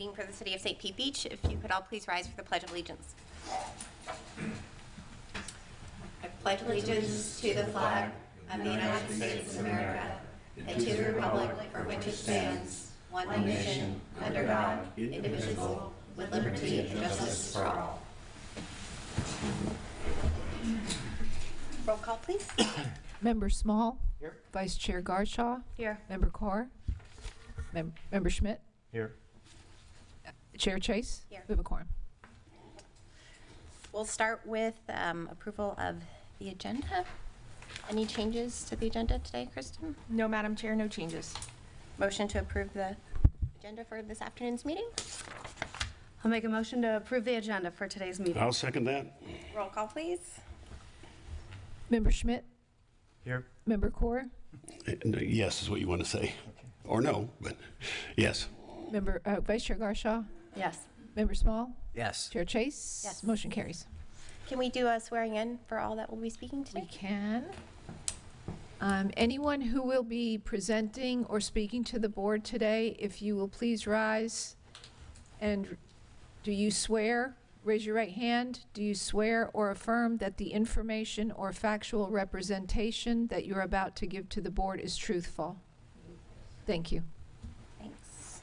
Meeting for the City of St. Pete Beach. If you could all please rise for the Pledge of Allegiance. I pledge allegiance to the flag of the United States of America and to the republic for which it stands, one nation, under God, indivisible, with liberty and justice for all. Roll call, please. Member Small. Here. Vice Chair Garshaw. Here. Member Carr. Member Schmidt. Here. Chair Chase. Here. We have a quorum. We'll start with approval of the agenda. Any changes to the agenda today, Kristen? No, Madam Chair, no changes. Motion to approve the agenda for this afternoon's meeting? I'll make a motion to approve the agenda for today's meeting. I'll second that. Roll call, please. Member Schmidt. Here. Member Carr. Yes is what you want to say. Or no, but yes. Member Vice Chair Garshaw. Yes. Member Small. Yes. Chair Chase. Yes. Motion carries. Can we do a swearing in for all that will be speaking We today? can. Anyone who will be presenting or speaking to the board today, if you will please rise. And do you swear? Raise your right hand. Do you swear or affirm that the information or factual representation that you're about to give to the board is truthful? Thank you. Thanks.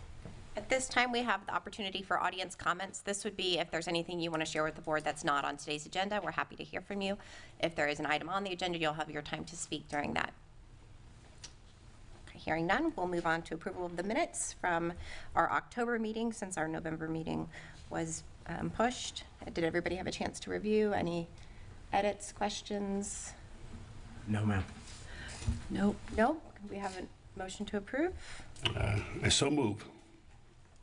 At this time, we have the opportunity for audience comments. This would be if there's anything you want to share with the board that's not on today's agenda. We're happy to hear from you. If there is an item on the agenda, you'll have your time to speak during that. Okay, hearing none, we'll move on to approval of the minutes from our October meeting since our November meeting was pushed. Did everybody have a chance to review? Any edits, questions? No, ma'am. Nope. No? We have a motion to approve. I so move.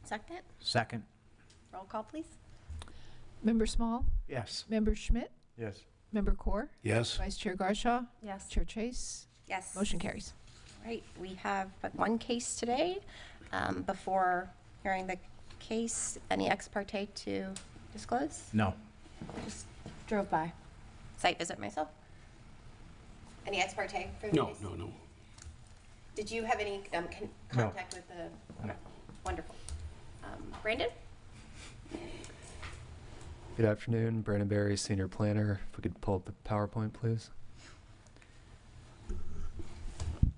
Second? Second. Roll call, please. Member Small. Yes. Member Schmidt. Yes. Member Carr. Yes. Vice Chair Garshaw. Yes. Chair Chase. Yes. Motion carries. Right, we have but one case today. Before hearing the case, any ex parte to disclose? No. Just drove by. Site visit myself. Any ex parte for the No, case? no. Did you have any contact with the? No. Wonderful. Brandon? Good afternoon, Brandon Berry, Senior Planner. If we could pull up the PowerPoint, please.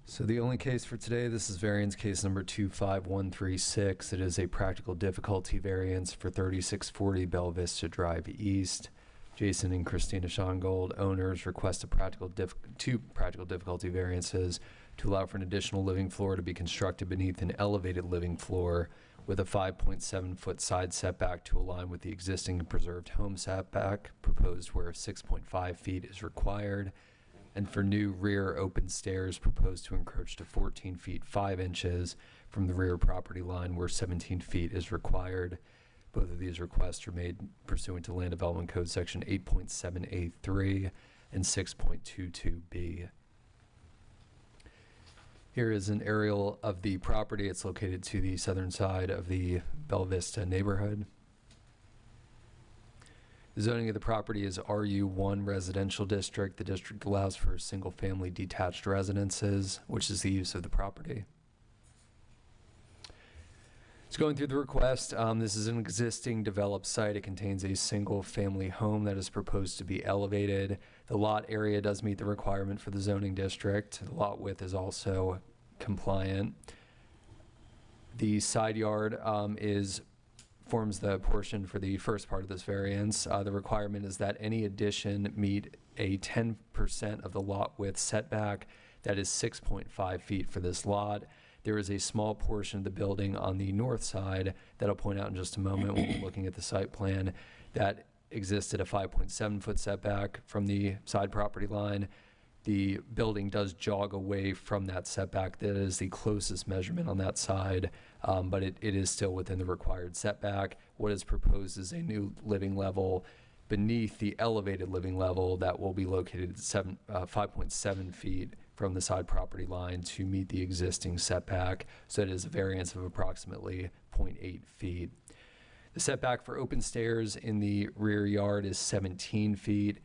So the only case for today, this is variance case number 25136. It is a practical difficulty variance for 3640 Bella Vista Drive East. Jason and Christina Schongold, owners, request two practical difficulty variances to allow for an additional living floor to be constructed beneath an elevated living floor with a 5.7-foot side setback to align with the existing preserved home setback, proposed where 6.5 feet is required, and for new rear open stairs proposed to encroach to 14 feet 5 inches from the rear property line where 17 feet is required. Both of these requests are made pursuant to Land Development Code Section 8.7A3 and 6.22B. Here is an aerial of the property. It's located to the southern side of the Bella Vista neighborhood. The zoning of the property is RU1 residential district. The district allows for single-family detached residences, which is the use of the property. So going through the request, this is an existing developed site. It contains a single-family home that is proposed to be elevated. The lot area does meet the requirement for the zoning district. The lot width is also compliant. The side yard forms the portion for the first part of this variance. The requirement is that any addition meet a 10% of the lot width setback. That is 6.5 feet for this lot. There is a small portion of the building on the north side that I'll point out in just a moment when we're looking at the site plan that existed a 5.7-foot setback from the side property line. The building does jog away from that setback. That is the closest measurement on that side, but it is still within the required setback. What is proposed is a new living level beneath the elevated living level that will be located at 5.7 feet from the side property line to meet the existing setback. So it is a variance of approximately 0.8 feet. The setback for open stairs in the rear yard is 17 feet.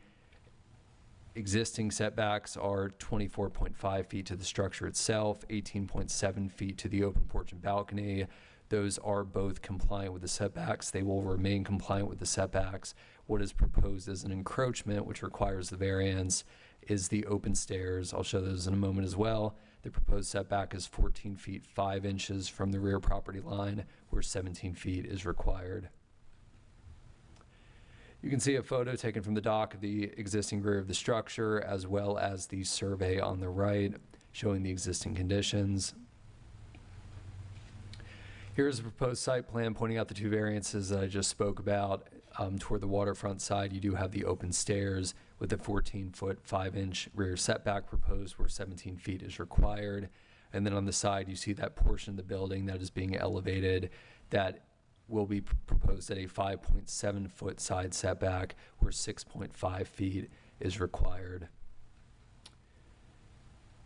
Existing setbacks are 24.5 feet to the structure itself, 18.7 feet to the open porch and balcony. those are both compliant with the setbacks. They will remain compliant with the setbacks. What is proposed as an encroachment, which requires the variance, is the open stairs. I'll show those in a moment as well. The proposed setback is 14 feet 5 inches from the rear property line, where 17 feet is required. You can see a photo taken from the dock of the existing rear of the structure, as well as the survey on the right, showing the existing conditions. Here's a proposed site plan pointing out the two variances that I just spoke about. Toward the waterfront side, you do have the open stairs with a 14-foot 5-inch rear setback proposed, where 17 feet is required. And then on the side, you see that portion of the building that is being elevated that will be proposed at a 5.7-foot side setback, where 6.5 feet is required.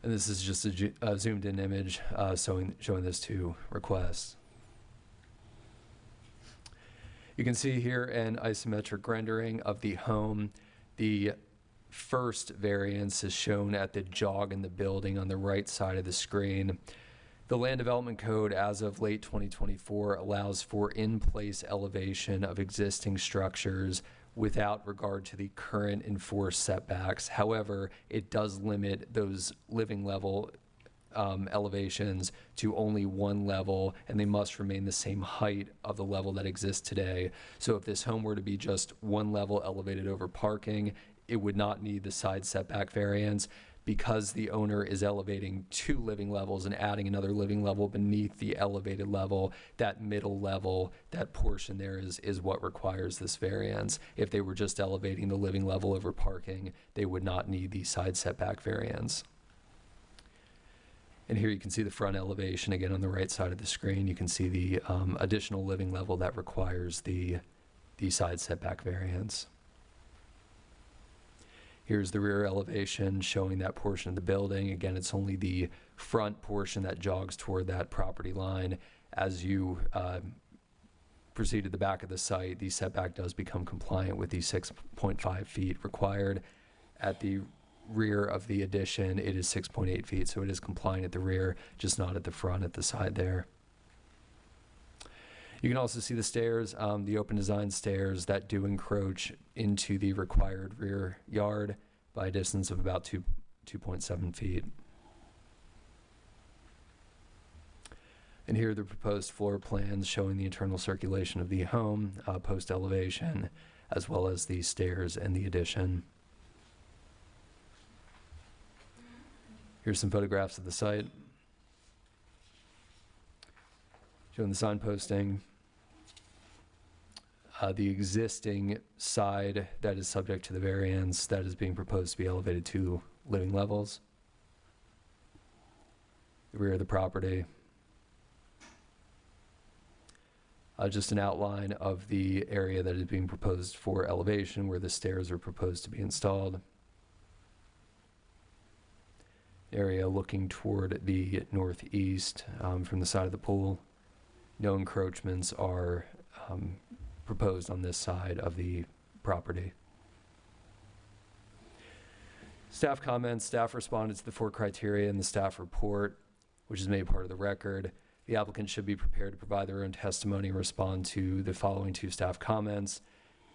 And this is just a zoomed-in image showing those two requests. You can see here an isometric rendering of the home. The first variance is shown at the jog in the building on the right side of the screen. The Land Development Code, as of late 2024, allows for in-place elevation of existing structures without regard to the current enforced setbacks. However, it does limit those living level elevations to only one level, and they must remain the same height of the level that exists today. So if this home were to be just one level elevated over parking, it would not need the side setback variance. Because the owner is elevating 2 living levels and adding another living level beneath the elevated level, that middle level, that portion there is what requires this variance. If they were just elevating the living level over parking, they would not need the side setback variance. And here you can see the front elevation again on the right side of the screen. You can see the additional living level that requires the side setback variance. Here's the rear elevation showing that portion of the building. Again, it's only the front portion that jogs toward that property line. As you proceed to the back of the site, the setback does become compliant with the 6.5 feet required. At the rear of the addition, it is 6.8 feet, so it is compliant at the rear, just not at the front, at the side there. You can also see the stairs, the open design stairs that do encroach into the required rear yard by a distance of about 2.7 feet. And here are the proposed floor plans showing the internal circulation of the home, post elevation, as well as the stairs and the addition. Here's some photographs of the site, showing the signposting. The existing side that is subject to the variance that is being proposed to be elevated 2 living levels. The rear of the property. Just an outline of the area that is being proposed for elevation, where the stairs are proposed to be installed. Area looking toward the northeast from the side of the pool. No encroachments are proposed on this side of the property. Staff comments. Staff responded to the 4 criteria in the staff report, which is made part of the record. The applicant should be prepared to provide their own testimony and respond to the following 2 staff comments.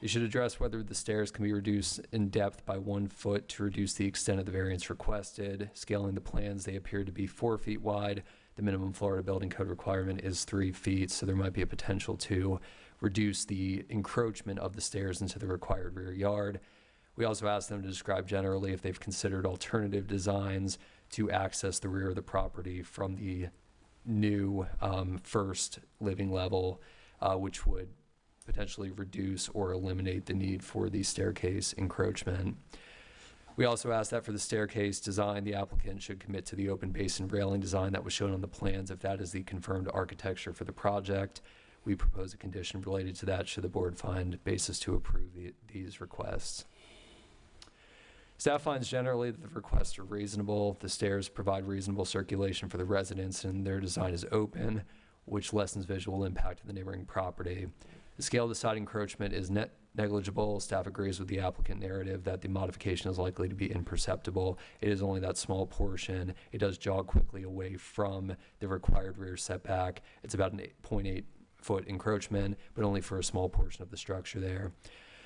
They should address whether the stairs can be reduced in depth by 1 foot to reduce the extent of the variance requested. Scaling the plans, they appear to be 4 feet wide. The minimum Florida Building Code requirement is 3 feet, so there might be a potential to reduce the encroachment of the stairs into the required rear yard. We also asked them to describe generally if they've considered alternative designs to access the rear of the property from the new first living level, which would potentially reduce or eliminate the need for the staircase encroachment. We also asked that for the staircase design, the applicant should commit to the open basin railing design that was shown on the plans if that is the confirmed architecture for the project. We propose a condition related to that should the board find basis to approve these requests. Staff finds generally that the requests are reasonable. The stairs provide reasonable circulation for the residents, and their design is open, which lessens visual impact of the neighboring property. The scale of the side encroachment is negligible. Staff agrees with the applicant narrative that the modification is likely to be imperceptible. It is only that small portion. It does jog quickly away from the required rear setback. It's about an 8.8 foot encroachment, but only for a small portion of the structure there.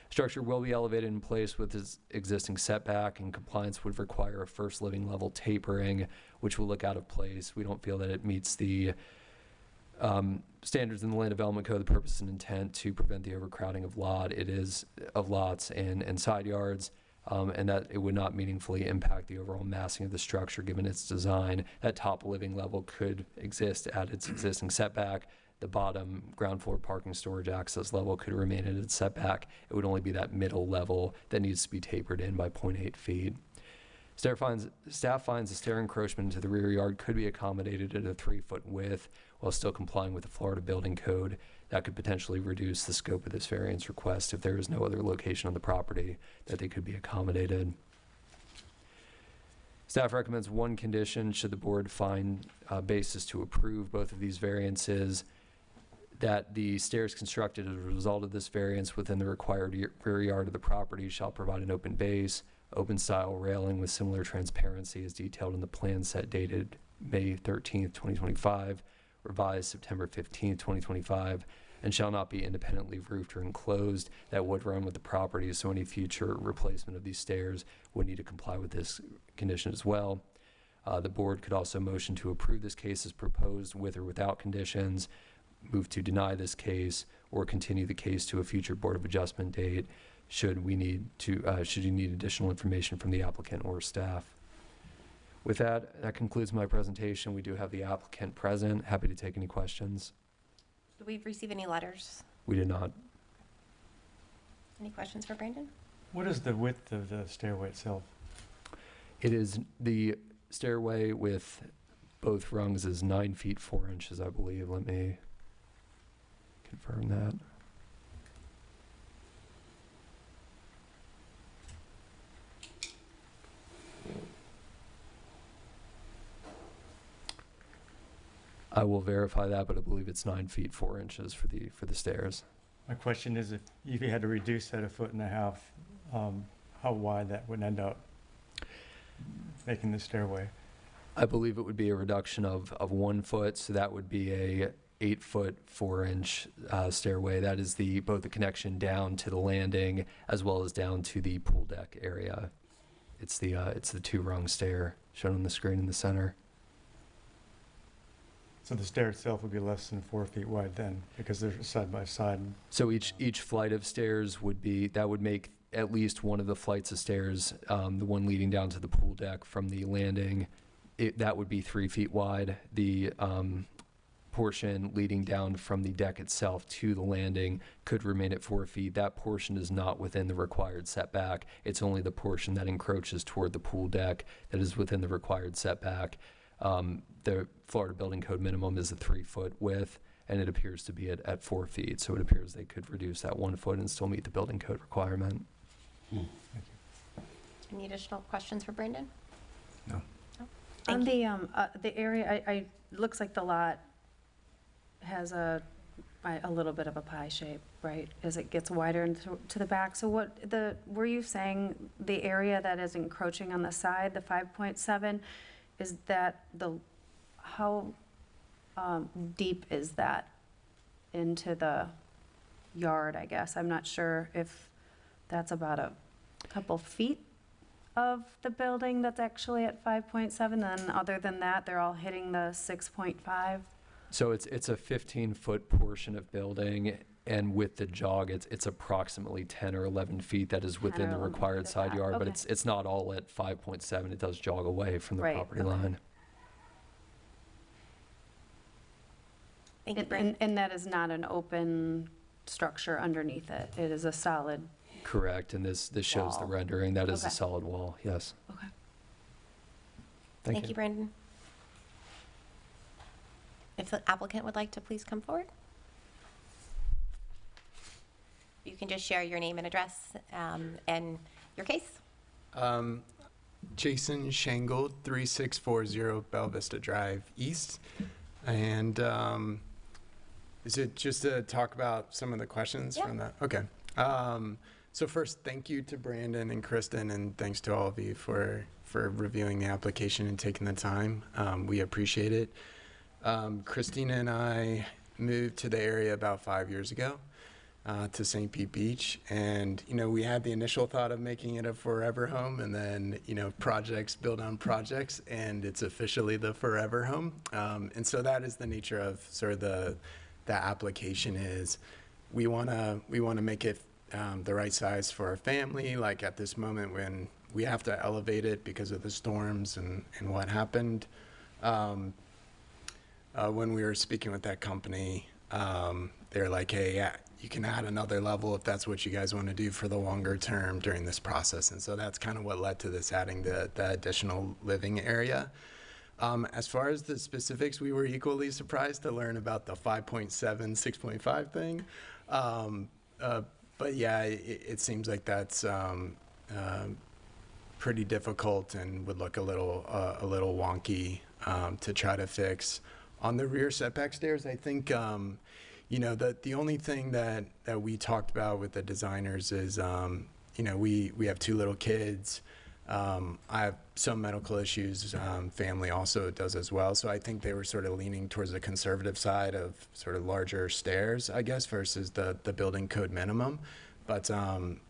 Structure will be elevated in place with its existing setback, and compliance would require a first living level tapering, which will look out of place. We don't feel that it meets the standards in the Land Development Code, the purpose and intent to prevent the overcrowding of lots and side yards, and that it would not meaningfully impact the overall massing of the structure given its design. That top living level could exist at its existing setback. The bottom ground floor parking storage access level could remain at its setback. It would only be that middle level that needs to be tapered in by 0.8 feet. Staff finds the stair encroachment into the rear yard could be accommodated at a 3-foot width while still complying with the Florida Building Code. That could potentially reduce the scope of this variance request if there is no other location on the property that they could be accommodated. Staff recommends one condition should the board find a basis to approve both of these variances, that the stairs constructed as a result of this variance within the required rear yard of the property shall provide an open base, open style railing with similar transparency as detailed in the plan set dated May 13th, 2025, revised September 15th, 2025, and shall not be independently roofed or enclosed. That would run with the property, so any future replacement of these stairs would need to comply with this condition as well. The board could also motion to approve this case as proposed with or without conditions, move to deny this case, or continue the case to a future Board of Adjustment date should you need additional information from the applicant or staff. With that, that concludes my presentation. We do have the applicant present. Happy to take any questions. Did we receive any letters? We did not. Any questions for Brandon? What is the width of the stairway itself? It is the stairway with both rungs is 9 feet 4 inches, I believe. Let me confirm that. I will verify that, but I believe it's 9 feet 4 inches for the stairs. My question is, if you had to reduce that 1.5 feet, how wide that would end up making the stairway? I believe it would be a reduction of 1 foot, so that would be a 8 foot 4 inch stairway. That is both the connection down to the landing as well as down to the pool deck area. It's the 2-rung stair shown on the screen in the center. So the stair itself would be less than 4 feet wide then, because they're side by side. So each flight of stairs would make at least one of the flights of stairs, the one leading down to the pool deck from the landing, that would be 3 feet wide. The portion leading down from the deck itself to the landing could remain at 4 feet. That portion is not within the required setback. It's only the portion that encroaches toward the pool deck that is within the required setback. The Florida Building Code minimum is a 3-foot width, and it appears to be at 4 feet. So it appears they could reduce that 1 foot and still meet the building code requirement. Any additional questions for Brandon? No. No? On Thank you. the area, looks like the lot has a little bit of a pie shape, right? As it gets wider into to the back. So were you saying the area that is encroaching on the side, the 5.7, is that how deep is that into the yard, I guess? I'm not sure if that's about a couple feet of the building that's actually at 5.7, then other than that, they're all hitting the 6.5? So it's a 15-foot portion of building, and with the jog, it's approximately 10 or 11 feet that is within the required side yard, but okay. it's not all at 5.7. It does jog away from the Right, property okay. line. Thank you, Brandon. And that is not an open structure underneath it? It is a solid? Correct, and this shows the Wall. rendering. That is a Okay. solid wall, yes. Okay. Thank you, Brandon. If the applicant would like to please come forward. You can just share your name and address and your case. Jason Shangle, 3640 Bella Vista Drive East. And Is it just to talk about some of the questions from that? Okay. So first, thank you to Brandon and Kristen, and thanks to all of you for reviewing the application and taking the time. We appreciate it. Christina and I moved to the area about 5 years ago to St. Pete Beach, and we had the initial thought of making it a forever home, and then projects build on projects, and it's officially the forever home. And so that is the nature of sort of the application is we want to make it the right size for our family. Like at this moment when we have to elevate it because of the storms and what happened. When we were speaking with that company, they're like, hey, you can add another level if that's what you guys want to do for the longer term during this process. And so that's kind of what led to this adding the additional living area. As far as the specifics, we were equally surprised to learn about the 5.7, 6.5 thing. But yeah, it seems like that's pretty difficult and would look a little wonky to try to fix. On the rear setback stairs, I think the only thing that we talked about with the designers is we have 2 little kids. I have some medical issues. Family also does as well. So I think they were sort of leaning towards the conservative side of sort of larger stairs, I guess, versus the building code minimum. But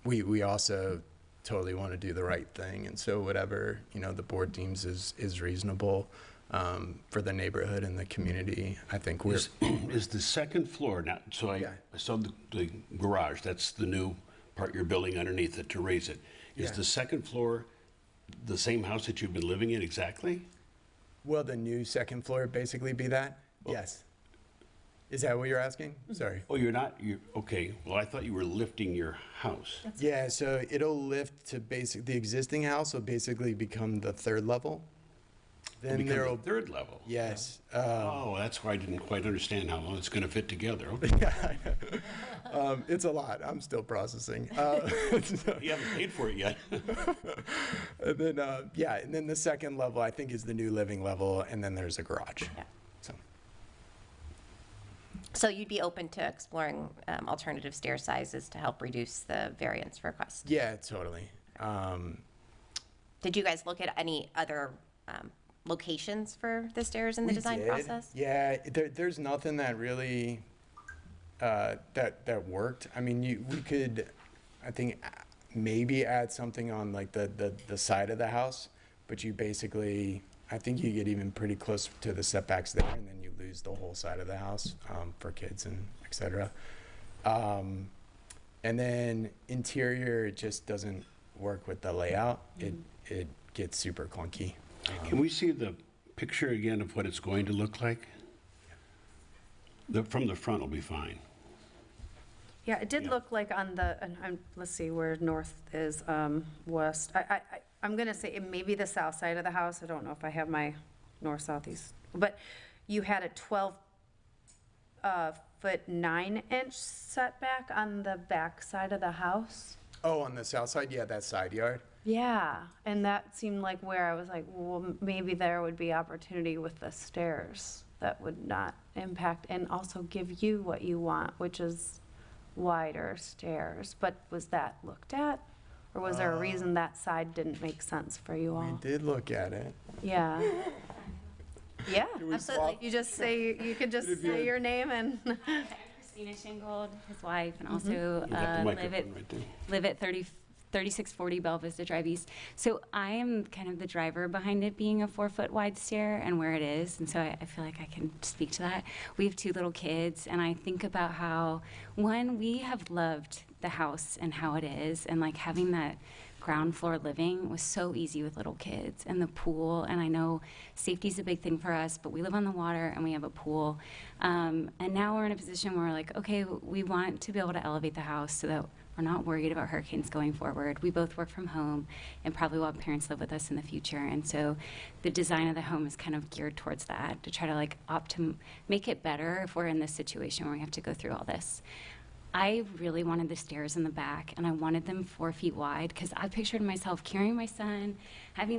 we also totally want to do the right thing. And so whatever, the board deems is reasonable for the neighborhood and the community, I think we're... Is the second floor now, so I saw the garage, that's the new part you're building underneath it to raise it. Is the second floor the same house that you've been living in exactly? Will the new second floor basically be that? Yes. Is that what you're asking? Sorry. Oh, you're not? Okay. Well, I thought you were lifting your house. Yeah, so it'll lift to the existing house will basically become the 3rd level. Then Become there'll... the 3rd level? Yes. Oh, that's why I didn't quite understand how long it's going to fit together. Okay. Yeah, I know. It's a lot. I'm still processing. You haven't paid for it yet. And then, and then the second level, I think, is the new living level, and then there's a garage. Yeah. So, So you'd be open to exploring alternative stair sizes to help reduce the variance request? yeah, totally. Did you guys look at any other locations for the stairs in the design process? Yeah, there's nothing that really that worked. I mean, we could, I think, maybe add something on like the side of the house, but you basically, I think you get even pretty close to the setbacks there, and then you lose the whole side of the house for kids and et cetera. And then interior, it just doesn't work with the layout. It gets super clunky. Can we see the picture again of what it's going to look like? From the front will be fine. Yeah, it did look like on the, let's see where north is, west. I'm gonna say it may be the south side of the house. I don't know if I have my north, south, east. But you had a 12-foot 9-inch setback on the back side of the house. Oh, on the south side, yeah, that side yard. Yeah, and that seemed like where I was like, well, maybe there would be opportunity with the stairs that would not impact and also give you what you want, which is wider stairs. But was that looked at? Or was there a reason that side didn't make sense for you We all? did look at it. Yeah. Yeah, Can we absolutely. swap? You just say, you could just say your name and. Christina Shingold, his wife, and also You got the live microphone at right there. live at 3640 Belle Vista Drive East. So I am kind of the driver behind it being a 4-foot wide stair and where it is, and so I feel like I can speak to that. We have 2 little kids, and I think about how, one, we have loved the house and how it is, and like having that ground floor living was so easy with little kids, and the pool, and I know safety's a big thing for us, but we live on the water and we have a pool. And now we're in a position where we're like, okay, we want to be able to elevate the house so that we're not worried about hurricanes going forward. We both work from home and probably will have parents live with us in the future. And so the design of the home is kind of geared towards that, to try to like make it better if we're in this situation where we have to go through all this. I really wanted the stairs in the back, and I wanted them 4 feet wide because I pictured myself carrying my son,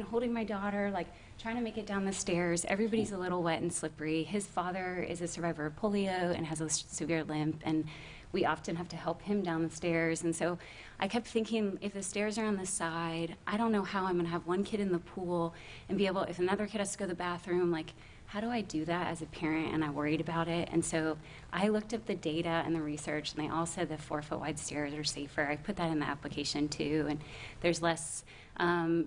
holding my daughter, like trying to make it down the stairs. Everybody's a little wet and slippery. His father is a survivor of polio and has a severe limp, and we often have to help him down the stairs. And so I kept thinking, if the stairs are on the side, I don't know how I'm going to have one kid in the pool and be able, if another kid has to go to the bathroom, like, how do I do that as a parent? And I worried about it. And so I looked up the data and the research, and they all said the 4 foot wide stairs are safer. I put that in the application too, and there's less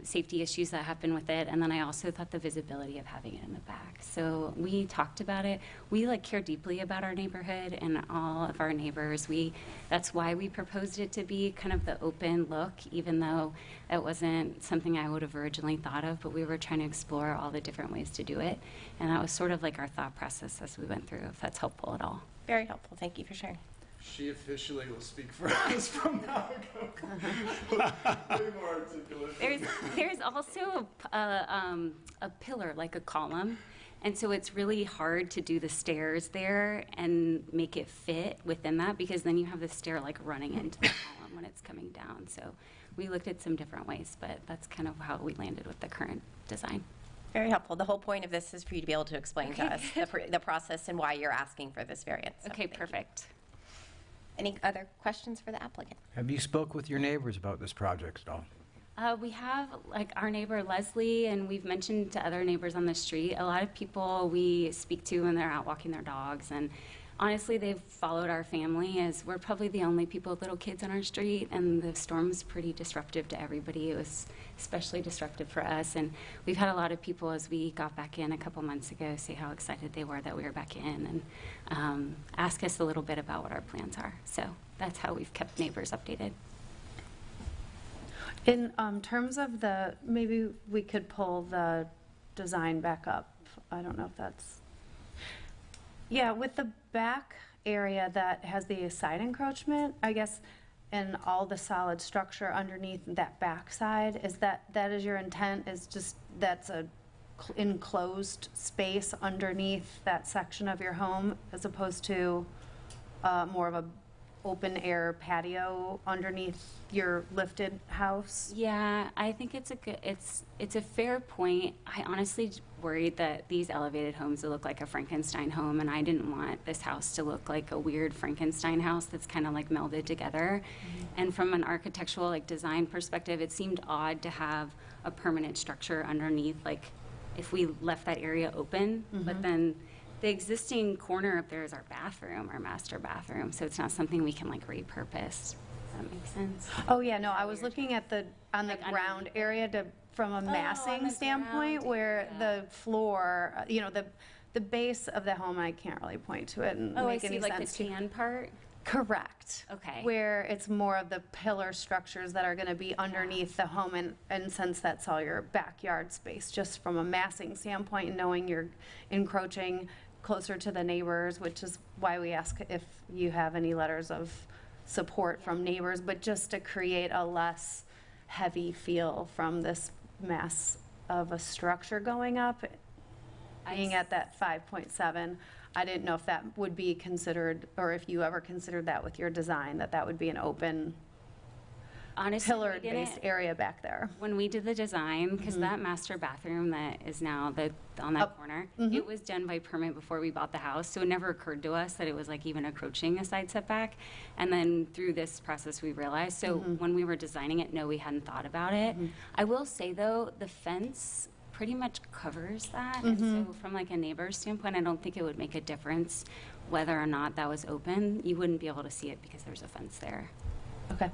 safety issues that happen with it. And then I also thought the visibility of having it in the back. So we talked about it. We care deeply about our neighborhood and all of our neighbors. That's why we proposed it to be kind of the open look, even though it wasn't something I would have originally thought of, but we were trying to explore all the different ways to do it. And that was sort of our thought process as we went through, if that's helpful at all. Very helpful. Thank you for sharing. She officially will speak for us from now on. Way more articulate. There's also a pillar, like a column, and so it's really hard to do the stairs there and make it fit within that, because then you have the stair running into the column when it's coming down. So we looked at some different ways, but that's kind of how we landed with the current design. Very helpful. The whole point of this is for you to be able to explain to us the process and why you're asking for this variance. So Okay, thank you. perfect. Any other questions for the applicant? Have you spoke with your neighbors about this project at all? We have our neighbor Leslie, and we've mentioned to other neighbors on the street. A lot of people we speak to when they're out walking their dogs, and honestly, they've followed our family, as we're probably the only people with little kids on our street, and the storm was pretty disruptive to everybody. It was especially disruptive for us, and we've had a lot of people, as we got back in a couple months ago, say how excited they were that we were back in, and ask us a little bit about what our plans are. So that's how we've kept neighbors updated. In terms of maybe we could pull the design back up. I don't know if that's, yeah, with the back area that has the side encroachment, I guess, and all the solid structure underneath that back side, is that is your intent, is just that's a enclosed space underneath that section of your home, as opposed to more of a open air patio underneath your lifted house? Yeah, I think it's a fair point. I honestly worried that these elevated homes would look like a Frankenstein home, and I didn't want this house to look like a weird Frankenstein house that's kind of melded together. Mm-hmm. And from an architectural design perspective, it seemed odd to have a permanent structure underneath, if we left that area open, mm-hmm. but then the existing corner up there is our bathroom, our master bathroom, so it's not something we can repurpose. Does that make sense? Oh, yeah, no, I was looking at the ground area from a massing standpoint, where the floor, the base of the home, I can't really point to it and make any sense. The tan part? Correct. Okay. Where it's more of the pillar structures that are going to be underneath the home, and since that's all your backyard space, just from a massing standpoint, and knowing you're encroaching closer to the neighbors, which is why we ask if you have any letters of support from neighbors, but just to create a less heavy feel from this mass of a structure going up, being at that 5.7. I didn't know if that would be considered, or if you ever considered that with your design, that would be an open, honestly, pillared-based area back there. When we did the design, because Mm-hmm. that master bathroom that is now on that corner, Mm-hmm. it was done by permit before we bought the house, so it never occurred to us that it was even approaching a side setback. And then through this process, we realized. So Mm-hmm. when we were designing it, no, we hadn't thought about it. I will say though, the fence pretty much covers that. And so from a neighbor's standpoint, I don't think it would make a difference whether or not that was open. You wouldn't be able to see it because there's a fence there. Okay.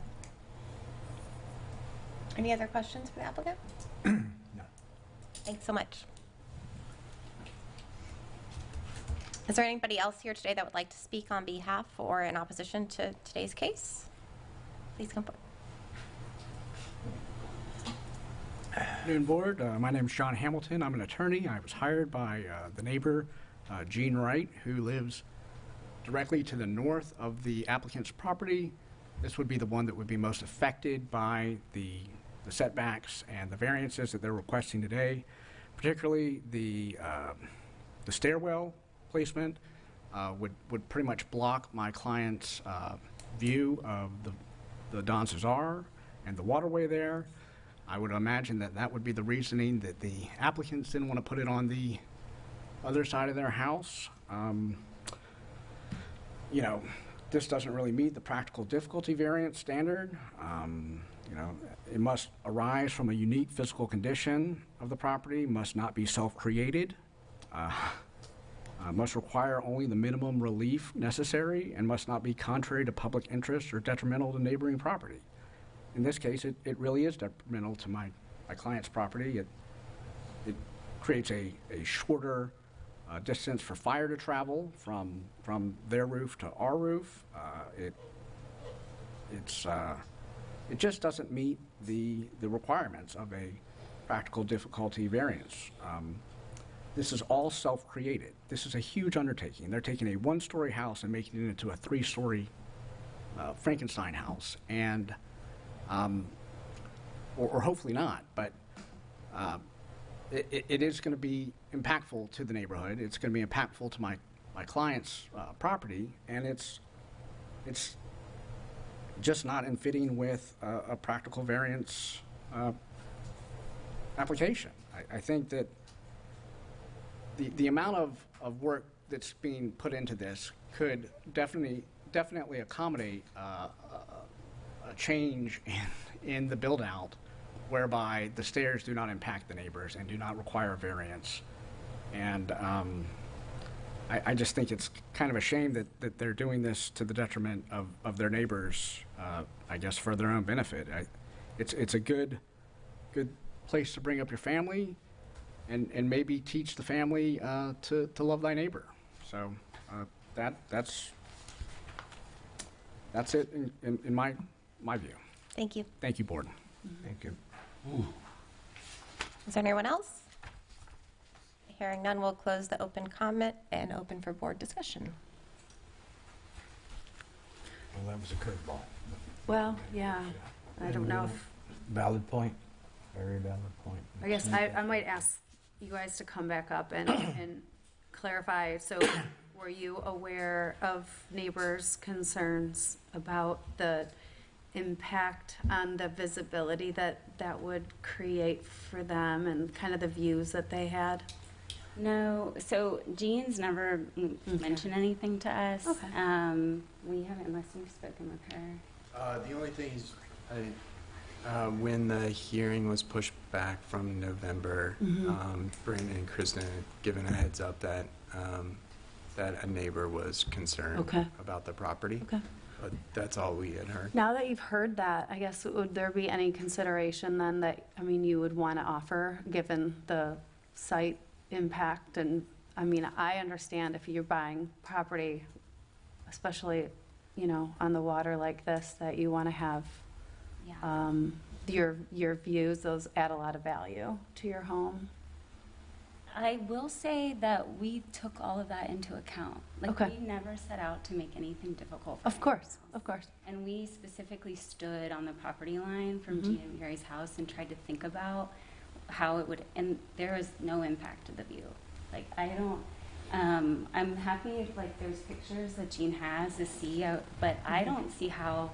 Any other questions for the applicant? No. Thanks so much. Is there anybody else here today that would like to speak on behalf or in opposition to today's case? Please come forward. Afternoon, board. My name is John Hamilton. I'm an attorney. I was hired by the neighbor, Gene Wright, who lives directly to the north of the applicant's property. This would be the one that would be most affected by the setbacks and the variances that they're requesting today, particularly the stairwell placement would pretty much block my client's view of the Don Cesar and the waterway there. I would imagine that that would be the reasoning that the applicants didn't want to put it on the other side of their house. You know, this doesn't really meet the practical difficulty variance standard. You know, it must arise from a unique physical condition of the property, must not be self-created, must require only the minimum relief necessary, and must not be contrary to public interest or detrimental to neighboring property. In this case, it really is detrimental to my client's property. It creates a shorter distance for fire to travel from their roof to our roof. It just doesn't meet the requirements of a practical difficulty variance. This is all self-created. This is a huge undertaking. They're taking a one-story house and making it into a three-story Frankenstein house, and or hopefully not, but it is going to be impactful to the neighborhood. It's going to be impactful to my client's property, and it's just not in fitting with a practical variance application. I think that the amount of work that's being put into this could definitely accommodate a change in the build-out whereby the stairs do not impact the neighbors and do not require a variance. And I just think it's kind of a shame that they're doing this to the detriment of their neighbors, I guess, for their own benefit. It's a good place to bring up your family and maybe teach the family to love thy neighbor. So that's it in my view. Thank you. Thank you, board. Thank you. Is there anyone else? Hearing none, we'll close the open comment and open for board discussion. Well, that was a curveball. Well, yeah, I don't know if, Valid point. Very valid point. I guess I might ask you guys to come back up and clarify. So were you aware of neighbors' concerns about the impact on the visibility that would create for them and kind of the views that they had? No, so Jean's never mentioned anything to us. Okay. We haven't, unless you've spoken with her. The only thing is, when the hearing was pushed back from November, Brandon and Kristen had given a heads up that a neighbor was concerned about the property. Okay. But that's all we had heard. Now that you've heard that, I guess, would there be any consideration then that, I mean, you would want to offer, given the site impact? And, I mean, I understand if you're buying property, especially, you know, on the water like this, that you want to have your views. Those add a lot of value to your home. I will say that we took all of that into account. Like, Okay. we never set out to make anything difficult for Of course, of course. And we specifically stood on the property line from Gina and Gary's house and tried to think about how it would, and there was no impact to the view. Like, I don't, I'm happy if, like, there's pictures that Jean has to see, but I don't see how,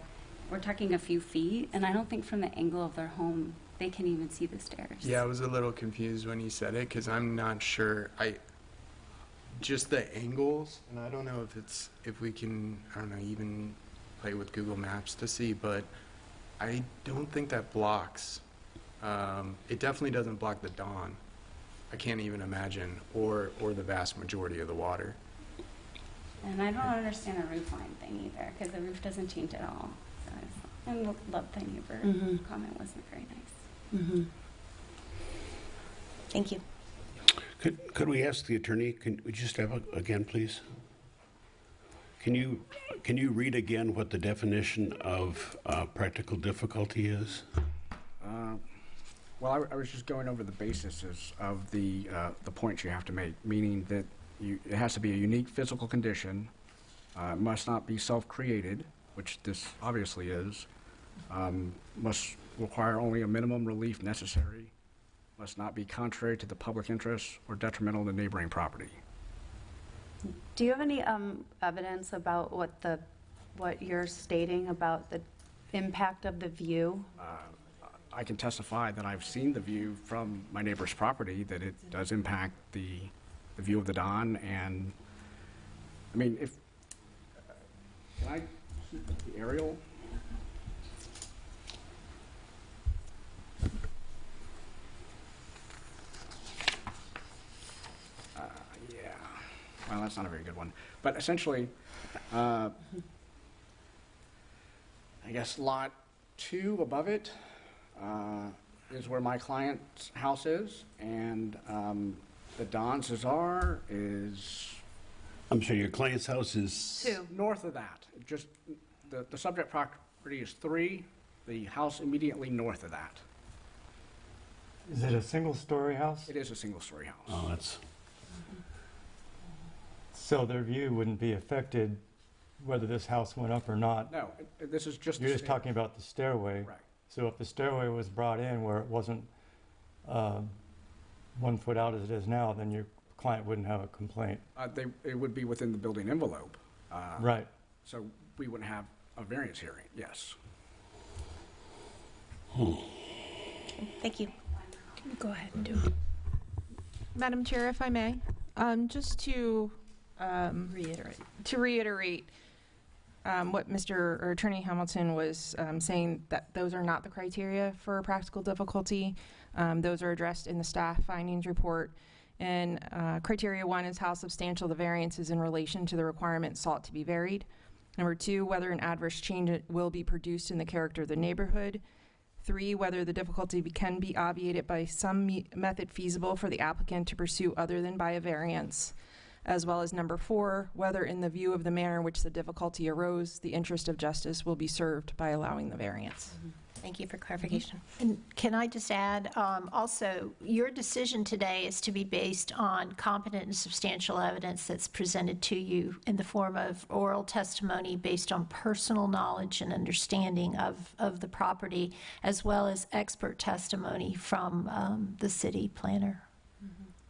we're talking a few feet, and I don't think from the angle of their home, they can even see the stairs. Yeah, I was a little confused when he said it because I'm not sure. Just the angles, and I don't know if we can, I don't know, even play with Google Maps to see, but I don't think that blocks. It definitely doesn't block the Don. I can't even imagine, or the vast majority of the water. And I don't understand the roof line thing either, because the roof doesn't change at all. So I love the neighbor comment wasn't very nice. Thank you. Could we ask the attorney, would you just have again, please? Can you read again what the definition of practical difficulty is? Well, I was just going over the basis of the points you have to make, meaning that it has to be a unique physical condition, must not be self-created, which this obviously is, must require only a minimum relief necessary, must not be contrary to the public interest or detrimental to neighboring property. Do you have any evidence about what the what you're stating about the impact of the view? I can testify that I've seen the view from my neighbor's property, that it does impact the view of the Don, and, I mean, if, can I keep the aerial? Yeah, well, that's not a very good one, but essentially, I guess lot 2 above it is where my client's house is, and the Don Cesar is I'm sorry, your client's house is? 2. north of that. Just, the subject property is 3, the house immediately north of that. Is it a single-story house? It is a single-story house. Oh, that's, So their view wouldn't be affected whether this house went up or not? No, this is just. You're just talking about the stairway. Right. So if the stairway was brought in where it wasn't 1 foot out as it is now, then your client wouldn't have a complaint. It would be within the building envelope. Right. So we wouldn't have a variance hearing, yes. Thank you. Go ahead and do it. Madam Chair, if I may, just to reiterate what Attorney Hamilton was saying, that those are not the criteria for practical difficulty. Those are addressed in the staff findings report. And criteria 1 is how substantial the variance is in relation to the requirement sought to be varied. Number 2, whether an adverse change will be produced in the character of the neighborhood. 3, whether the difficulty can be obviated by some method feasible for the applicant to pursue other than by a variance. As well as number 4, whether in the view of the manner in which the difficulty arose, the interest of justice will be served by allowing the variance. Thank you for clarification. And can I just add, also, your decision today is to be based on competent and substantial evidence that's presented to you in the form of oral testimony based on personal knowledge and understanding of the property, as well as expert testimony from the city planner.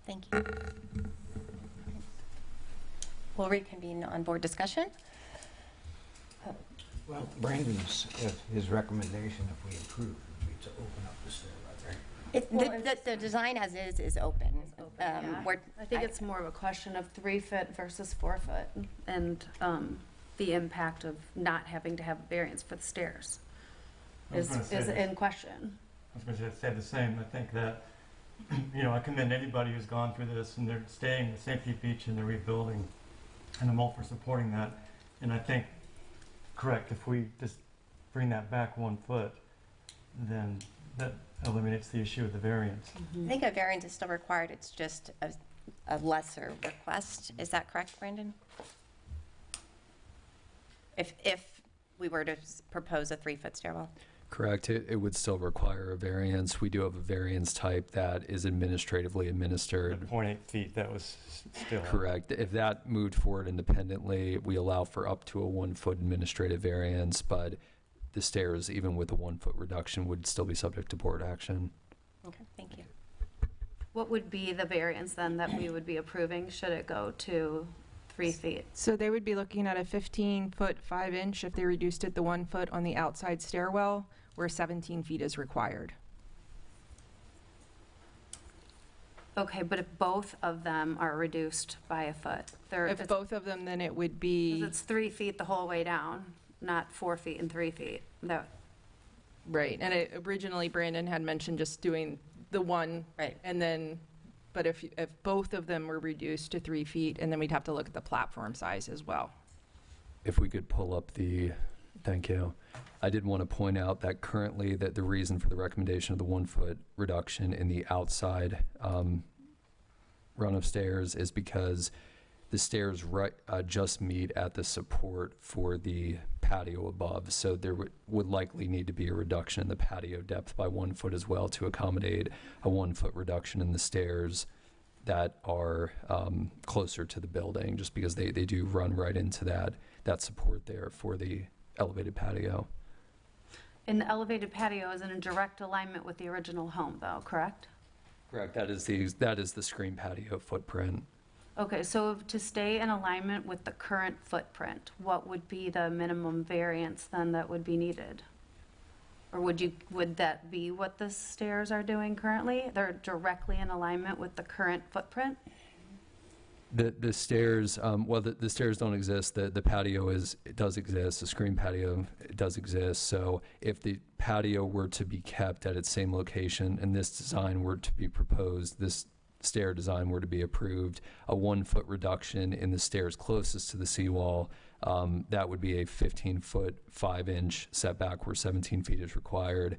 Thank you. We'll reconvene on board discussion. Well, Brandon's, his recommendation, if we approve, would be to open up the stairway, right? The design as is open. We're- I think it's more of a question of 3 foot versus 4 foot, and the impact of not having to have a variance for the stairs I was gonna say is this. in question. I was going to say the same. I think that, I commend anybody who's gone through this and they're staying at St. Pete Beach and they're rebuilding, and I'm all for supporting that. And I think, correct, if we just bring that back 1 foot, then that eliminates the issue of the variance. I think a variance is still required. It's just a lesser request. Is that correct, Brandon? If we were to propose a 3-foot stairwell? Correct. It would still require a variance. We do have a variance type that is administratively administered. At 0.8 feet, that was still. Correct. If that moved forward independently, we allow for up to a 1 foot administrative variance, but the stairs, even with a 1 foot reduction, would still be subject to board action. Okay, thank you. What would be the variance then that we would be approving? Should it go to 3 feet? So they would be looking at a 15-foot 5-inch if they reduced it to 1 foot on the outside stairwell, where 17 feet is required. Okay, but if both of them are reduced by a foot, If both of them, then it would be, it's 3 feet the whole way down, not 4 feet and 3 feet. right, and originally Brandon had mentioned just doing the one. Right. And then, but if both of them were reduced to 3 feet, and then we'd have to look at the platform size as well. If we could pull up thank you. I did want to point out that currently that the reason for the recommendation of the 1 foot reduction in the outside run of stairs is because the stairs just meet at the support for the patio above. So there would likely need to be a reduction in the patio depth by 1 foot as well to accommodate a 1 foot reduction in the stairs that are closer to the building, just because they do run right into that support there for the elevated patio. And the elevated patio is in direct alignment with the original home, though, correct? Correct. That is the screen patio footprint. Okay, so to stay in alignment with the current footprint, what would be the minimum variance then that would be needed? Or would that be what the stairs are doing currently? They're directly in alignment with the current footprint? The stairs, the stairs don't exist. The patio it does exist. The screen patio does exist. So if the patio were to be kept at its same location and this design were to be proposed, this stair design were to be approved, a 1 foot reduction in the stairs closest to the seawall, that would be a 15-foot, 5-inch setback where 17 feet is required.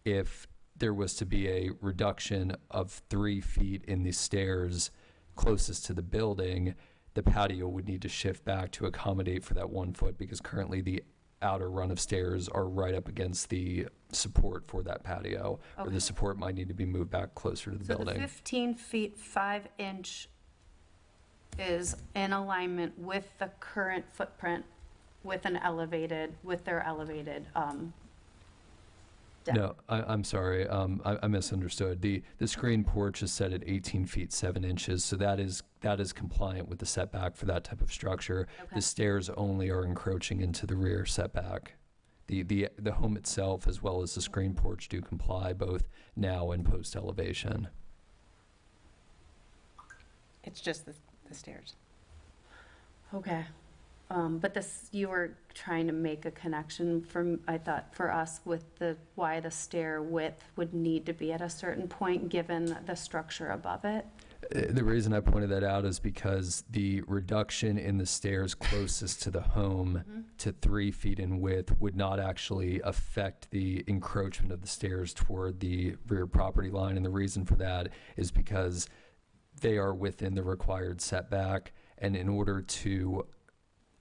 If there was to be a reduction of 3 feet in the stairs closest to the building, the patio would need to shift back to accommodate for that 1 foot, because currently the outer run of stairs are right up against the support for that patio, or Okay. the support might need to be moved back closer to the So building. the 15 feet, 5-inch is in alignment with the current footprint with their elevated deck? No, I'm sorry, I misunderstood. The screen porch is set at 18 feet 7 inches, so that is compliant with the setback for that type of structure. Okay. The stairs only are encroaching into the rear setback. The home itself, as well as the screen porch, do comply both now and post elevation. It's just the stairs. Okay. But you were trying to make a connection I thought, for us with why the stair width would need to be at a certain point given the structure above it. The reason I pointed that out is because the reduction in the stairs closest to the home to 3 feet in width would not actually affect the encroachment of the stairs toward the rear property line. And the reason for that is because they are within the required setback. And in order to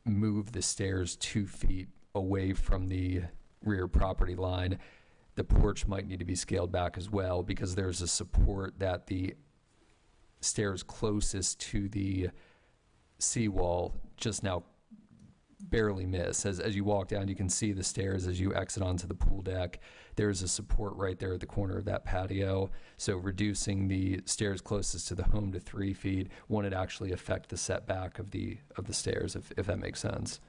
move the stairs 2 feet away from the rear property line, the porch might need to be scaled back as well, because there's a support that the stairs closest to the seawall just now barely miss. As you walk down, you can see the stairs as you exit onto the pool deck. There's a support right there at the corner of that patio. So reducing the stairs closest to the home to 3 feet wouldn't actually affect the setback of the stairs, if that makes sense,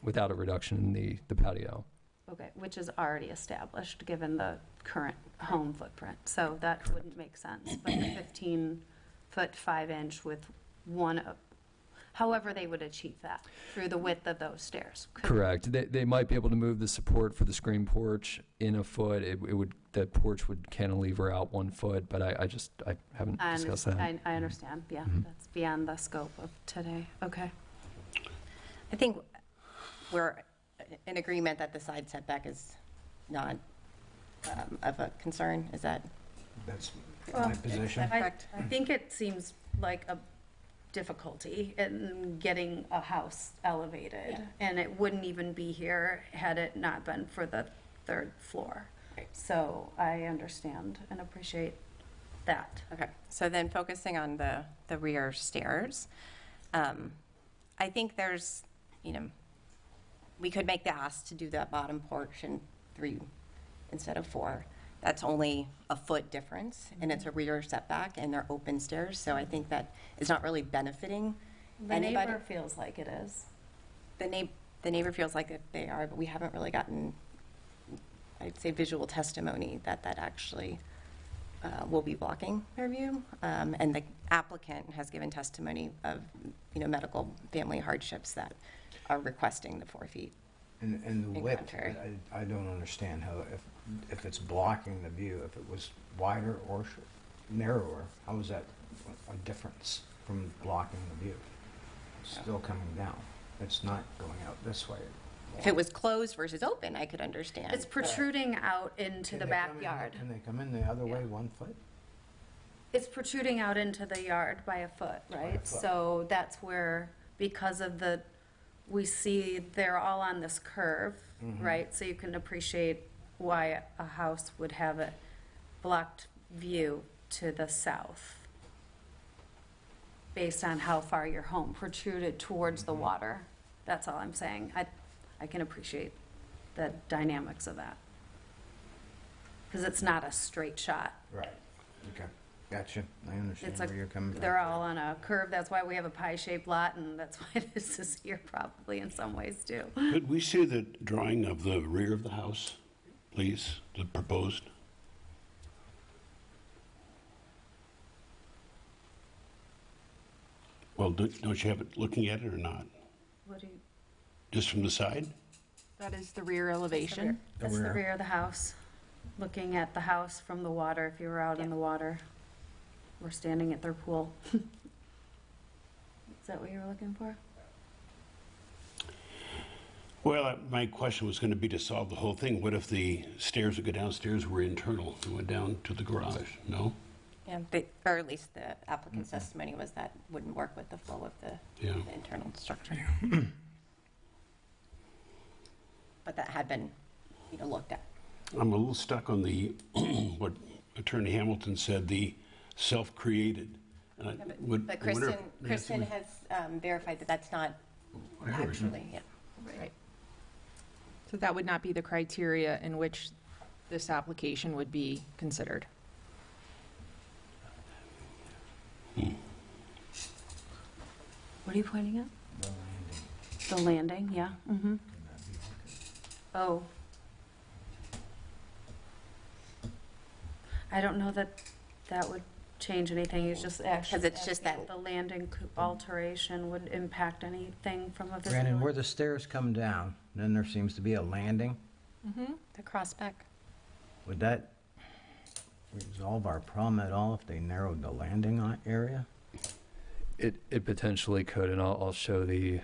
without a reduction in the patio. Okay, which is already established given the current home footprint. So that wouldn't make sense. But the 15-foot, 5-inch with however they would achieve that through the width of those stairs. Correct. They might be able to move the support for the screen porch in a foot. The porch would cantilever out 1 foot, but I haven't discussed that. I understand. Yeah, that's beyond the scope of today. Okay. I think we're in agreement that the side setback is not of a concern. Is that? That's my position. I think it seems like a difficulty in getting a house elevated, and it wouldn't even be here had it not been for the 3rd floor. Right. So I understand and appreciate that. Okay, so then focusing on the rear stairs, I think there's, we could make the ask to do that bottom porch in 3 instead of 4. That's only a foot difference, and it's a rear setback, and they're open stairs, so I think that is not really benefiting anybody. The neighbor feels like it is. The neighbor feels like that they are, but we haven't really gotten, I'd say, visual testimony that actually will be blocking their view. And the applicant has given testimony of, medical family hardships that are requesting the 4 feet. And the in width, contrary. I don't understand how, if it's blocking the view, if it was wider or narrower, how is that a difference from blocking the view? It's still coming down. It's not going out this way. If it was closed versus open, I could understand. It's protruding out into the backyard. Can they come in the other way 1 foot? It's protruding out into the yard by a foot, right? foot. So that's where, because of we see they're all on this curve, right? So you can appreciate why a house would have a blocked view to the south based on how far your home protruded towards the water. That's all I'm saying. I can appreciate the dynamics of that. Because it's not a straight shot. Right, okay. Gotcha. I understand It's where you're coming from. they're all on a curve. That's why we have a pie-shaped lot, and that's why this is here probably in some ways too. Could we see the drawing of the rear of the house, please, the proposed? Well, don't you have it looking at it or not? What do you? Just from the side? That is the rear elevation. That's the rear of the house, looking at the house from the water, if you were out in the water. We're standing at their pool. Is that what you were looking for? Well, my question was going to be to solve the whole thing. What if the stairs that go downstairs were internal and went down to the garage? No? Yeah, or at least the applicant's testimony was that wouldn't work with the flow of the internal structure. But that had been, looked at. I'm a little stuck on the, what Attorney Hamilton said, the self-created. But Kristen has verified that that's not actually, Right. So that would not be the criteria in which this application would be considered. What are you pointing at? The landing, yeah. Mm-hmm. Oh. I don't know that that would change anything. It's just actually. Because it's just that. The landing alteration would impact anything from a visibility. Brandon, where the stairs come down, then there seems to be a landing. Mm-hmm. The crossback. Would that resolve our problem at all if they narrowed the landing area? It potentially could, and I'll show get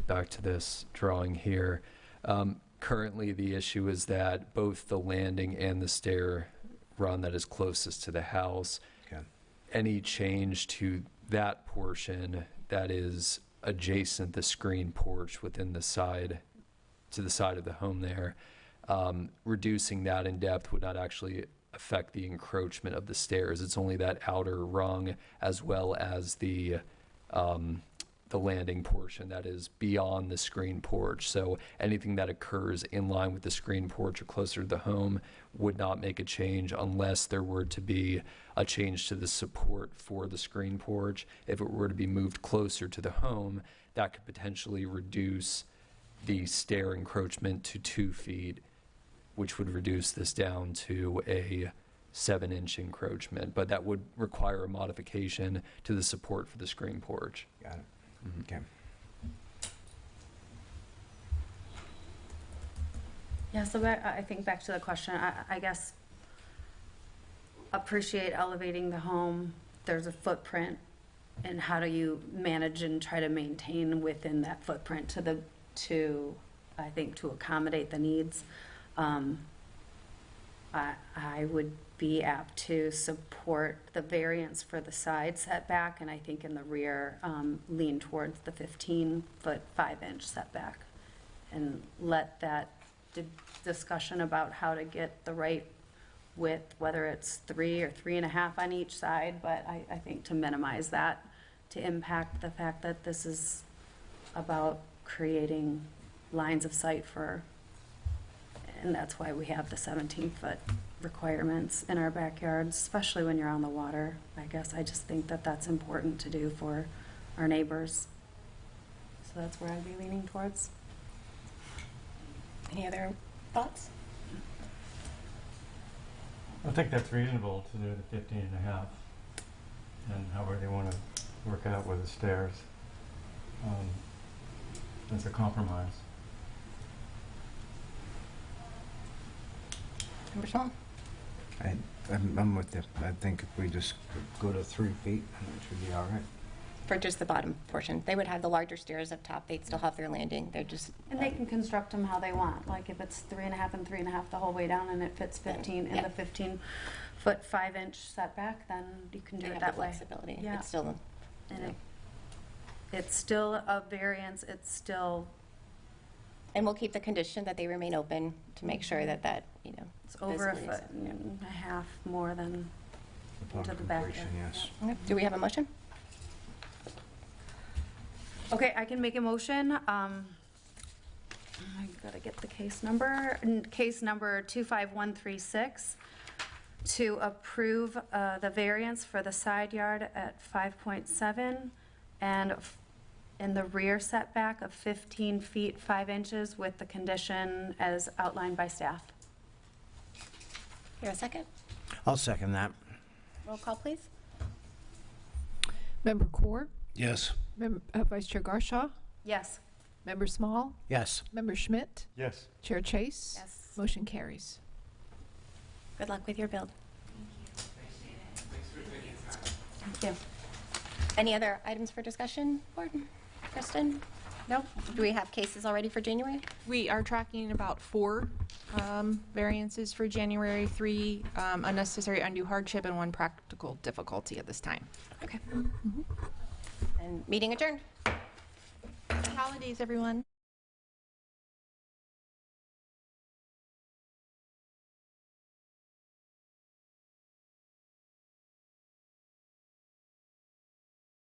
back to this drawing here. Currently, the issue is that both the landing and the stair run that is closest to the house, any change to that portion that is adjacent the screen porch within the side, to the side of the home there, reducing that in depth would not actually affect the encroachment of the stairs. It's only that outer rung as well as the landing portion that is beyond the screen porch. So anything that occurs in line with the screen porch or closer to the home would not make a change unless there were to be a change to the support for the screen porch. If it were to be moved closer to the home, that could potentially reduce the stair encroachment to 2 feet, which would reduce this down to a 7-inch encroachment. But that would require a modification to the support for the screen porch. Got it. Okay. Yeah, so I think back to the question, I guess appreciate elevating the home. There's a footprint, and how do you manage and try to maintain within that footprint to I think to accommodate the needs. I would be apt to support the variance for the side setback, and I think in the rear, lean towards the 15-foot 5-inch setback, and let that discussion about how to get the right width, whether it's 3 or 3.5 on each side, but I think to minimize that, to impact the fact that this is about creating lines of sight for, and that's why we have the 17-foot requirements in our backyards, especially when you're on the water. I guess I just think that that's important to do for our neighbors. So that's where I'd be leaning towards. Any other thoughts? I think that's reasonable to do the 15.5, and however they want to work out with the stairs. As a compromise. Member Small? I'm with you. I think if we just go to 3 feet, it should be all right. For just the bottom portion. They would have the larger stairs up top. They'd still have their landing. They're just. And they can construct them how they want. Like if it's 3.5 and 3.5 the whole way down and it fits 15 in the 15-foot 5-inch setback, then you can do They it have that the way. flexibility. Yeah. It's still. And it's still a variance. It's still. And we'll keep the condition that they remain open to make sure that It's over a visibility is- foot and a half more than Upon to the back. completion, yes. Okay. Do we have a motion? Okay, I can make a motion. I gotta get the case number. Case number 25136. to approve the variance for the side yard at 5.7 and in the rear setback of 15 feet 5 inches with the condition as outlined by staff. Here, a second. I'll second that. Roll call, please. Member Core, Yes. Vice Chair Garshaw, Yes. Member Small, Yes. Member Schmidt, Yes. Chair Chase. Yes. Motion carries. Good luck with your build. Thank you. Any other items for discussion, Board? Kristen? No? Do we have cases already for January? We are tracking about 4 variances for January, 3 unnecessary undue hardship, and 1 practical difficulty at this time. Okay. And meeting adjourned. Happy holidays, everyone.